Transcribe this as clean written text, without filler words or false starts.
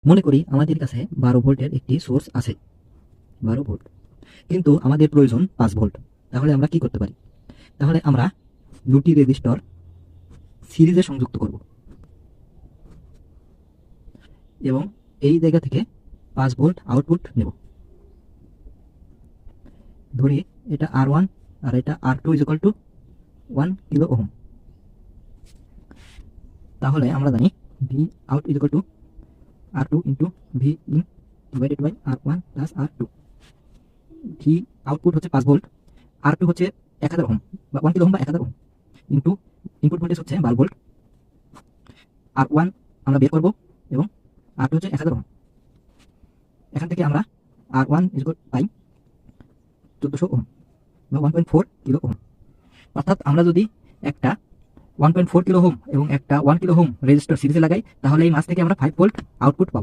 মনে করি আমাদের কাছে 12 ভোল্টের একটি সোর্স আছে, 12 ভোল্ট, কিন্তু আমাদের প্রয়োজন 5 ভোল্ট। তাহলে আমরা কি করতে পারি? তাহলে আমরা দুটি রেজিস্টর সিরিজে সংযুক্ত করব এবং এই জায়গা থেকে 5 ভোল্ট আউটপুট নেব। ধরি এটা R1 আর এটা R2 equal to 1 kilo ohm. তাহলে আমরা জানি V out equal to R2 into V in divided by R1 plus R2। V output হচ্ছে 5 ভোল্ট, R2 হচ্ছে 1000 ওহম বা 1 কিলো ওহম বা 1000 ওহম, ইন্টু ইনপুট ভোল্টেজ হচ্ছে 12 ভোল্ট। R1 আমরা বের করব এবং R2 হচ্ছে 1000 ওহম। এখান থেকে আমরা R1 ইকুয়াল পাই 1400 ওহম বা 1.4 কিলো ওহম। অর্থাৎ আমরা যদি একটা 1.4 কিলো ওহম এবং একটা 1 কিলো ওহম রেজিস্টর সিরিজে লাগাই, তাহলে এই মাস থেকে আমরা 5 ভোল্ট আউটপুট পাবো।